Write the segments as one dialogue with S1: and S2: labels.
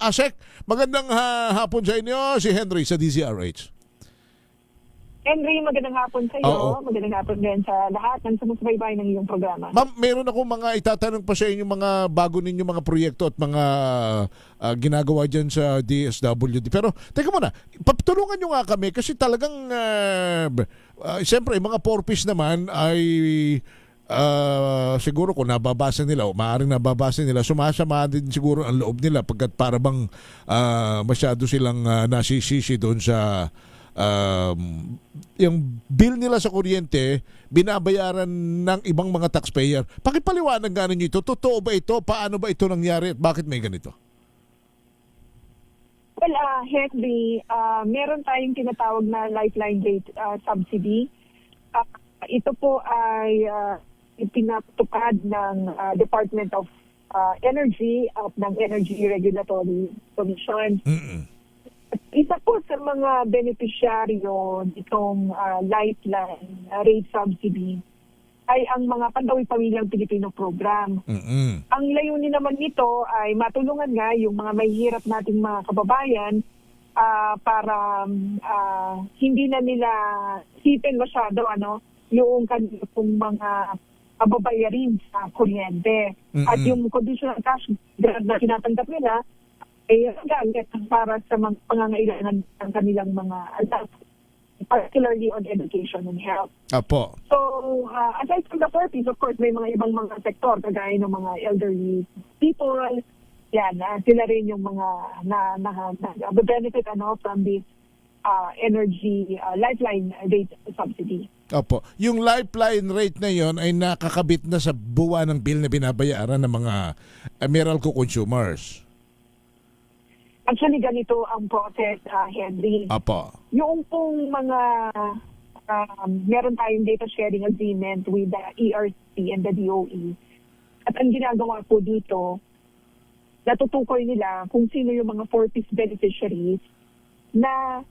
S1: Asek, magandang hapon sa inyo. Si Henry sa DZRH.
S2: Henry, magandang hapon sa iyo. Magandang hapon din sa lahat ng sumusubaybay ng iyong programa.
S1: Ma'am, meron ako mga itatanong pa sa inyo mga bago ninyo mga proyekto at mga ginagawa dyan sa DSWD. Pero teka muna, patulungan nyo nga kami kasi talagang siyempre mga porpoise naman ay siguro kung nababasa nila o maaaring nababasa nila, sumasama din siguro ang loob nila pagkat para bang masyado silang nasisisi doon sa yung bill nila sa kuryente binabayaran ng ibang mga taxpayer. Pakipaliwanag nga ninyo ito. Totoo ba ito? Paano ba ito nangyari at bakit may ganito?
S2: Well, Henry, meron tayong tinatawag na lifeline rate subsidy. Ito po ay pinatupad ng Department of Energy at ng Energy Regulatory Commission. Isa po sa mga benepisyaryo nitong lifeline rate subsidy ay ang mga Pandawi Pamilyang Pilipino program. Ang layunin naman nito ay matulungan nga yung mga mahihirap nating mga kababayan para hindi na nila sipin masyado yung kanilang mga kababayarin sa kuryente. At yung conditional cash grant na tinatanggap nila ay gamit para sa mga pangangailangan ng kanilang mga anak, particularly on education and health.
S1: Apo.
S2: So, aside from the purpose, of course, may mga ibang mga sektor, kagaya ng mga elderly people, yan, sila rin yung mga benefit from this energy lifeline rate subsidy.
S1: Opo. Yung lifeline rate na yon ay nakakabit na sa buwan ng bill na binabayaran ng mga Meralco consumers.
S2: Actually, ganito ang process, Henry.
S1: Apo.
S2: Yung pong mga meron tayong data sharing agreement with the ERC and the DOE. At ang ginagawa po dito, natutukoy nila kung sino yung mga four-piece beneficiaries na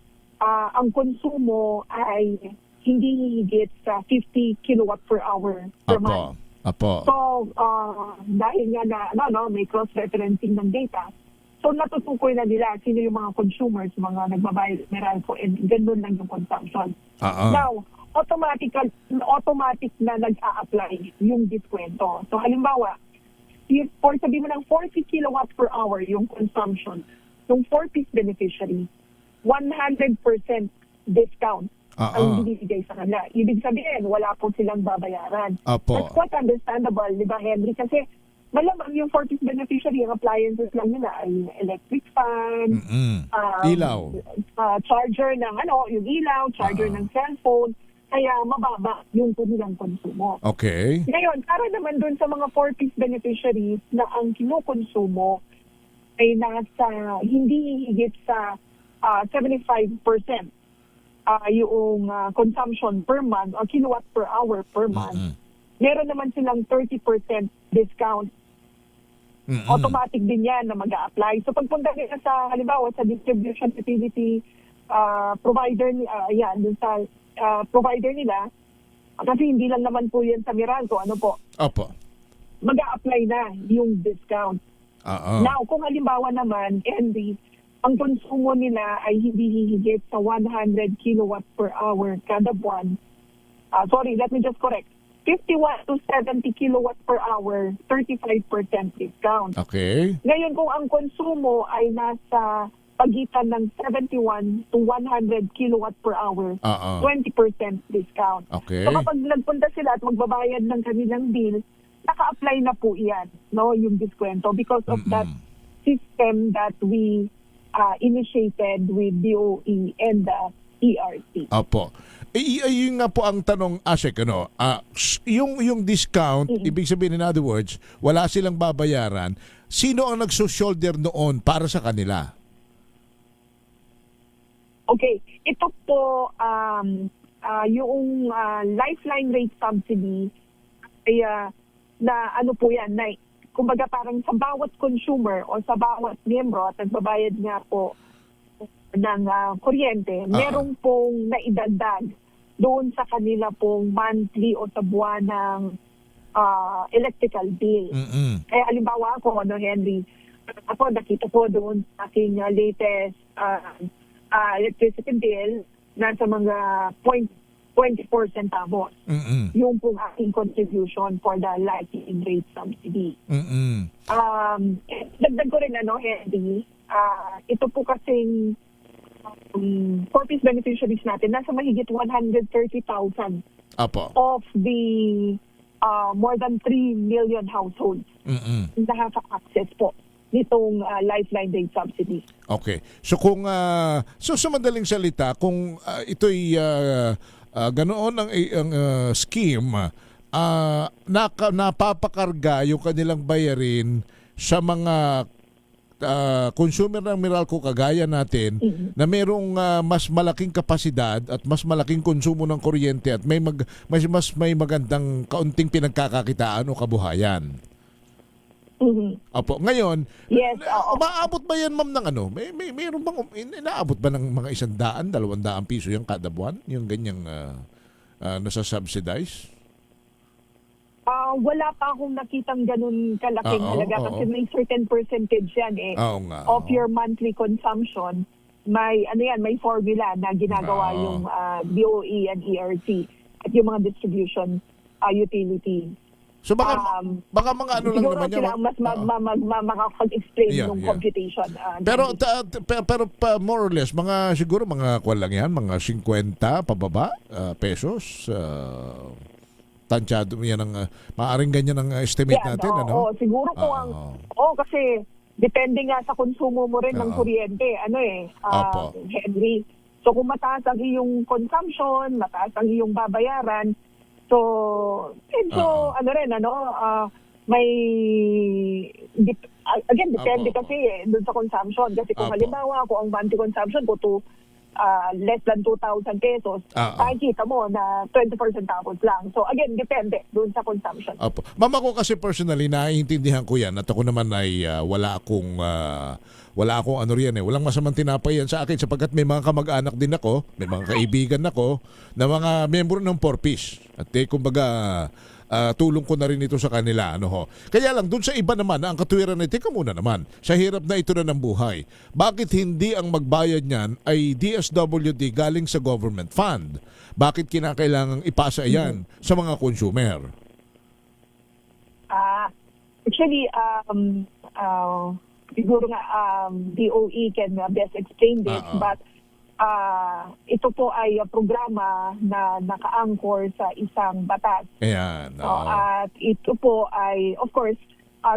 S2: ang konsumo ay hindi higit sa 50 kilowatt per hour per month.
S1: Apo.
S2: So, dahil nga na may cross-referencing ng data, so natutukoy na nila sino yung mga consumers, mga nagbabayad Meralco, and ganun lang yung consumption. Now, automatic na nag-a-apply yung diskwento. So halimbawa, for sabi mo ng 40 kilowatt per hour yung consumption, yung 4-piece beneficiary, 100% discount ang binibigay sa kanila. Ibig sabihin, wala po silang babayaran.
S1: Apo.
S2: That's quite understandable, di ba, Henry? Kasi malamang yung 4-piece beneficiary, ang appliances lang nila ay electric fan,
S1: ilaw,
S2: charger ng yung ilaw, charger ng cellphone, kaya mababa yung kanilang konsumo.
S1: Okay.
S2: Ngayon, para naman dun sa mga 4-piece beneficiaries na ang kinukonsumo ay nasa hindi higit sa 75% yung consumption per month o kilowatt per hour per month. Meron naman silang 30% discount. Automatic din yan na mag-a-apply. So pagpunta nila sa, halimbawa, sa distribution utility provider, dun sa provider nila, kasi hindi lang naman po yan sa Meralco,
S1: Opo.
S2: mag-a-apply na yung discount. Now, kung halimbawa naman, Henry, ang konsumo nila ay hindi hihigit sa 100 kilowatt per hour kada buwan. Sorry, let me just correct. 51 to 70 kilowatt per hour, 35% discount.
S1: Okay.
S2: Ngayon, kung ang konsumo ay nasa pagitan ng 71 to 100 kilowatt per hour, 20% discount.
S1: Okay.
S2: So kapag nagpunta sila at magbabayad ng kanilang bill, naka-apply na po iyan, yung diskwento, because of that system that we initiated with DOE and the ERC.
S1: Opo. Yun nga po ang tanong, Asek, yung discount, ibig sabihin, in other words, wala silang babayaran, sino ang nagso-shoulder noon para sa kanila?
S2: Okay, ito po, yung lifeline rate subsidy, ay, po yan, kumbaga parang sa bawat consumer o sa bawat miyembro at nagbabayad nga po ng kuryente, merong pong naidagdag doon sa kanila pong monthly o sa buwan ng electrical bill. Kaya halimbawa ako, Henry, ako nakita ko doon sa aking latest electricity bill, nasa mga 0.24 centavos. Yung pong aking contribution for the lighting rate subsidy. Dagdag ko rin, Henry, ito po kasing corpus beneficiaries natin, nasa mahigit 130,000 of the more than 3 million households na have access po nitong lifeline rate subsidy.
S1: Okay. So kung so sa madaling salita, kung ito'y ganoon ang scheme, napapakarga yung kanilang bayarin sa mga consumer ng Meralco kagaya natin na merong mas malaking kapasidad at mas malaking konsumo ng kuryente at mas may magandang kaunting pinagkakakitaan o kabuhayan. Opo. Ngayon,
S2: yes,
S1: umaabot ba yan, ma'am, ng mayroon bang inaabot ba ng mga 100, 200 piso yung kada buwan? Yung ganyang nasa-subsidize?
S2: Wala pa akong nakitang ganun kalaking halaga kasi may certain percentage yan of your monthly consumption. May may formula na ginagawa yung DOE and ERC at yung mga distribution utility.
S1: So baka mga ano lang naman
S2: yan. Siguro sila mas makakapag-explain yung computation.
S1: Pero more or less, siguro mga kuwan lang yan, mga 50 pababa pesos. Tansyado yan ang maaaring ganyan ang estimate natin.
S2: Siguro po kasi depende nga sa konsumo mo rin ng kuryente. Henry. So kung mataas ang iyong consumption, mataas ang iyong babayaran, so, may, depende kasi doon sa consumption. Kasi kung halimbawa, kung ang monthly consumption ko to less than 2,000 pesos, makikita mo na 24 centavos lang. So, again, depende doon sa consumption.
S1: Ma'am, ako kasi personally, naiintindihan ko yan at ako naman ay wala akong walang masamang tinapay yan sa akin sapagkat may mga kamag-anak din ako, may mga kaibigan ako na mga miyembro ng Porpis. At kumbaga, tulong ko na rin ito sa kanila. Kaya lang, dun sa iba naman, ang katuwiran na, teka muna naman, sa hirap na ito na ng buhay, bakit hindi ang magbayad niyan ay DSWD galing sa government fund? Bakit kinakailangang ipasa yan sa mga consumer?
S2: Actually, siguro nga DOE can best explain this, but ito po ay programa na naka-anchor sa isang batas.
S1: Ayan.
S2: At ito po ay, of course,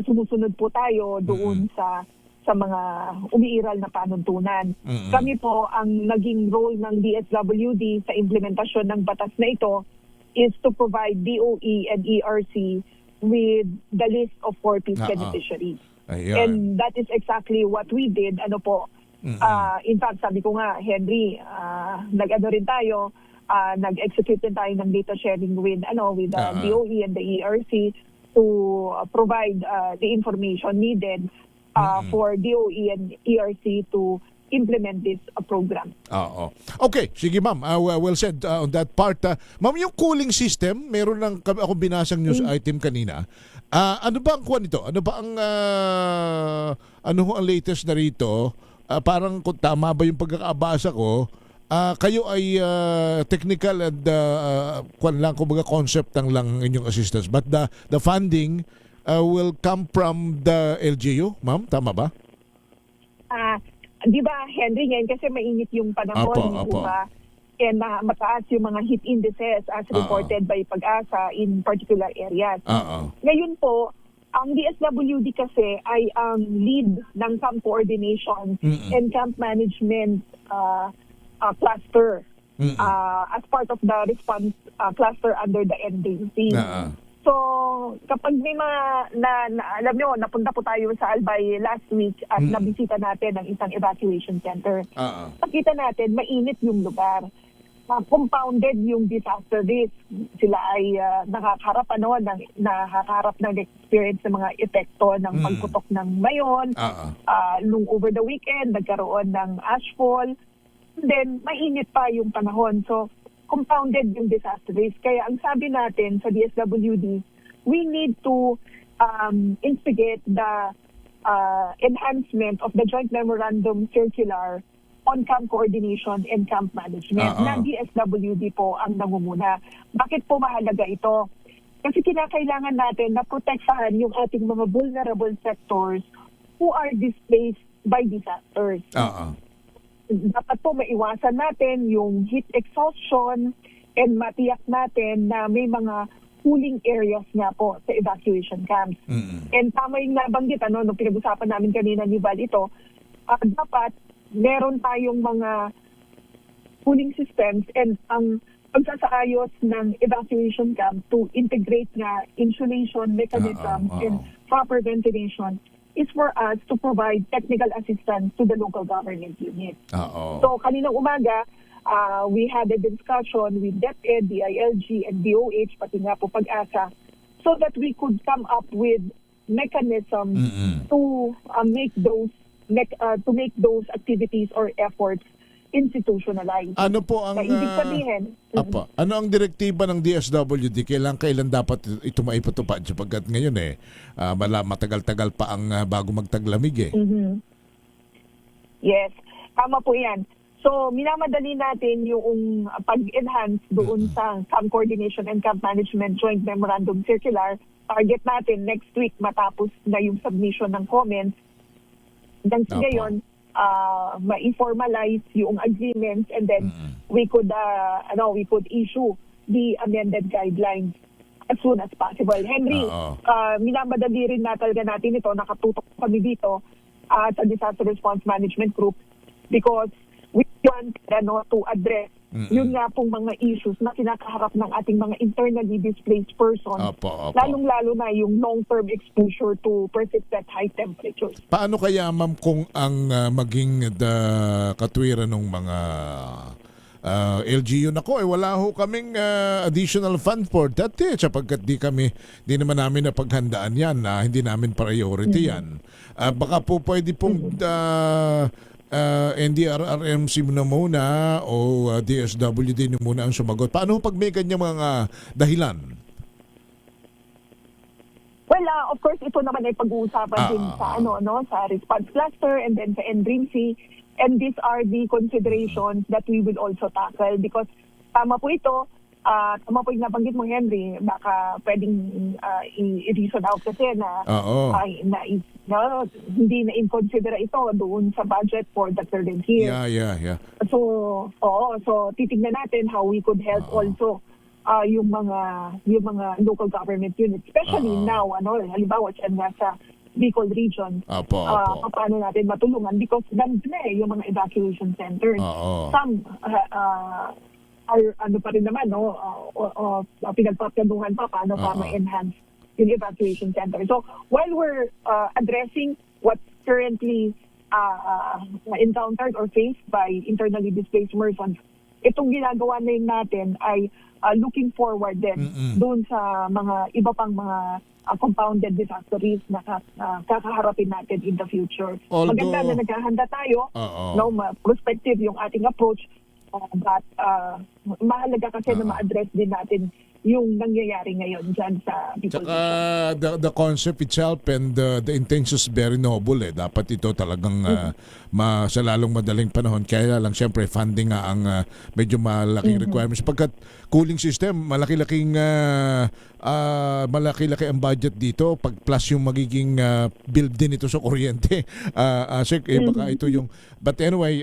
S2: sumusunod po tayo doon sa mga umiiral na panuntunan. Kami po, ang naging role ng DSWD sa implementasyon ng batas na ito is to provide DOE and ERC with the list of 4P beneficiaries. And that is exactly what we did. In fact, sabi ko nga, Henry, nag-ano rin tayo, nag-execute din tayo ng data sharing with the DOE and the ERC to provide the information needed for DOE and ERC to implement this program. Okay, sige ma'am. Well said on that part. Ma'am, yung cooling system, meron lang ako binasang news item kanina. Ano ba ang kuha nito? Ano ba ang ang latest na rito? Parang kung tama ba yung pagkakabasa ko, kayo ay technical and kumbaga concept lang inyong assistance. But the funding will come from the LGU, ma'am? Tama ba? Di ba, Henry, ngayon kasi mainit yung panahon, diba? And mataas yung mga heat indices as reported by Pag-asa in particular areas. Ngayon po, ang DSWD kasi ay ang lead ng camp coordination and camp management cluster as part of the response cluster under the NDC. So, kapag may alam nyo, napunta po tayo sa Albay last week at nabisita natin ang isang evacuation center. Nakita natin, mainit yung lugar. Compounded yung disaster risk. Sila ay nakakaharap ng experience ng mga epekto ng pagputok ng mayon. Over the weekend, nagkaroon ng ashfall. Then, mainit pa yung panahon. So, compounded yung disaster risk. Kaya ang sabi natin sa DSWD, we need to instigate the enhancement of the Joint Memorandum Circular on Camp Coordination and Camp Management na DSWD po ang nangunguna. Bakit po mahalaga ito? Kasi kinakailangan natin na protektahan yung ating mga vulnerable sectors who are displaced by disasters. Dapat po maiwasan natin yung heat exhaustion and matiyak natin na may mga cooling areas nga po sa evacuation camps. And tama yung nabanggit, nung pinag-usapan namin kanina ni Val ito, dapat meron tayong mga cooling systems and ang pagsasaayos ng evacuation camp to integrate nga insulation mechanisms and proper ventilation is for us to provide technical assistance to the local government unit. So kaninang umaga, we had a discussion with DepEd, DILG, and DOH, pati nga po Pag-asa, so that we could come up with mechanisms to make those activities or efforts institutionalized.
S1: Ano po ang
S2: ibig sabihin,
S1: ano ang direktiba ng DSWD? Kailan dapat ito maipatupad sapagkat ngayon matagal-tagal pa ang bago magtaglamig
S2: Yes, tama po 'yan. So, minamadali natin yung pag-enhance doon sa Camp Coordination and Camp Management Joint Memorandum Circular. Target natin next week matapos na yung submission ng comments. Nang ngayon, ma-formalize yung agreements and then we could issue the amended guidelines as soon as possible. Henry, minamadali rin na talaga natin ito, nakatutok kami dito sa Disaster Response Management Group because we want to address yun nga pong mga issues na kinakaharap ng ating mga internally displaced persons. Lalong-lalo na yung long-term exposure to persistent high temperatures.
S1: Paano kaya, ma'am, kung ang maging katwiran ng mga LGU wala ho kaming additional fund for that sapagkat di naman namin napaghandaan yan, hindi namin priority yan. Baka po pwede pong NDRRMC na muna o DSWD muna ang sumagot. Paano pag may kanyang mga dahilan?
S2: Well, of course, ito naman ay pag-uusapan din sa sa response cluster and then sa NDRMC. And these are the considerations that we will also tackle because tama po ito, tama po yung nabanggit mo, Henry, baka pwedeng i-reason out kasi na hindi na in-consider ito doon sa budget for the current year.
S1: Yeah.
S2: So titignan natin how we could help also yung mga local government units, especially now, halimbawa dyan nga sa Bicol region, paano natin matulungan because nandun na yung mga evacuation centers. Some are pa rin naman, pinagpaplanuhan pa paano pa ma-enhance yung evacuation center. So, while we're addressing what's currently encountered or faced by internally displaced persons, itong ginagawa na natin ay looking forward din doon sa mga iba pang mga compounded disaster risk na kakaharapin natin in the future. Maganda na naghahanda tayo, prospective yung ating approach, but mahalaga kasi na ma-address din natin yung nangyayari ngayon dyan sa Bicol.
S1: Tsaka the concept itself and the intention is very noble. Dapat ito talagang sa lalong madaling panahon. Kaya lang siyempre funding nga ang medyo malaking requirements. Pagkat cooling system, malaki-laki ang budget dito. Pag plus yung magiging build din ito sa kuryente. Baka ito yung... But anyway,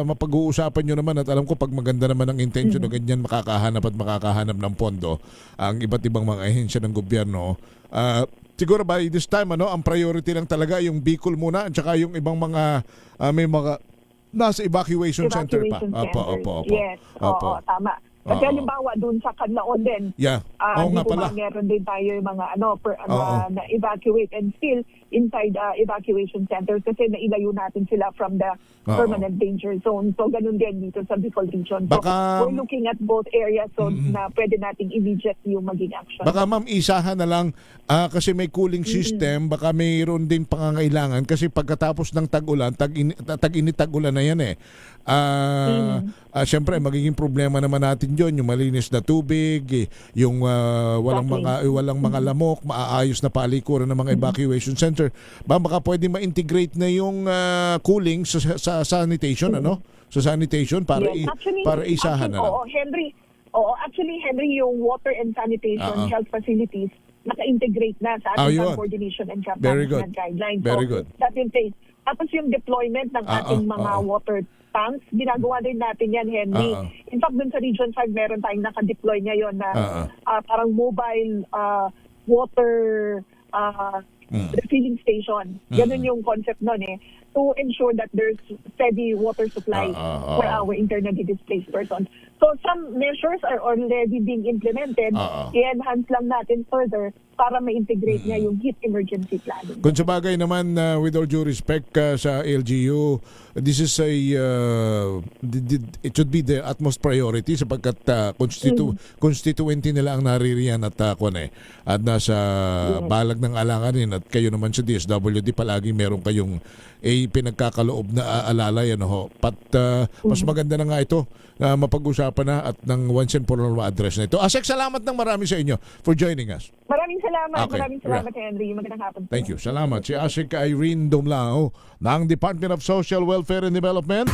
S1: mapag-uusapan nyo naman at alam ko pag maganda naman ang intention na ganyan makakahanap ng pondo ang iba't ibang mga ahensya ng gobyerno. Siguro by this time ang priority lang talaga yung Bicol muna at saka yung ibang mga may mga nasa evacuation center pa. Opo.
S2: Yes, tama. Kasi halimbawa doon sa Canlaon din. Meron din tayo yung mga na evacuate and still inside evacuation centers kasi nailayo natin sila from the permanent danger zone. So ganun din dito sa Bicol region. So we're looking at both areas so na pwede nating immediate yung maging action.
S1: Baka ma'am isahan na lang kasi may cooling system, baka mayroon din pangangailangan kasi pagkatapos ng tag-ulan, tag-init-tag-ulan na yan Siyempre magiging problema naman natin yon yung malinis na tubig, yung walang mga lamok, maaayos na palikuran ng mga evacuation center. sponsor, baka pwede ma-integrate na yung cooling sa sanitation, ano? Sa sanitation para
S2: Yes,
S1: para isahan na lang.
S2: Oo, Henry, yung water and sanitation health facilities naka-integrate na sa ating
S1: yun.
S2: coordination and cap
S1: Very good.
S2: management guidelines.
S1: Very
S2: So,
S1: good.
S2: that in place. Tapos yung deployment ng ating mga water tanks, ginagawa din natin yan, Henry. In fact, dun sa Region 5, meron tayong naka-deploy ngayon na parang mobile water refilling station. Ganun yung concept nun to ensure that there's steady water supply for our internally displaced persons. So some measures are already being implemented. I-enhance lang natin further para ma-integrate niya yung heat emergency planning.
S1: Kung sa bagay naman, with all due respect sa LGU, this is it should be the utmost priority sapagkat constituency nila ang naririyan at at nasa balag ng alanganin at kayo naman sa DSWD palagi meron kayong pinagkakaloob na alalay. Mas maganda na nga ito na mapag-usapan na at ng once and for all ma-address na ito. Asek, salamat ng marami sa inyo for joining us.
S2: Maraming salamat.
S1: Okay.
S2: Maraming salamat, Henry. Magandang hapon.
S1: Thank you. Salamat. Si Asik Irene Dumlao ng Department of Social Welfare and Development.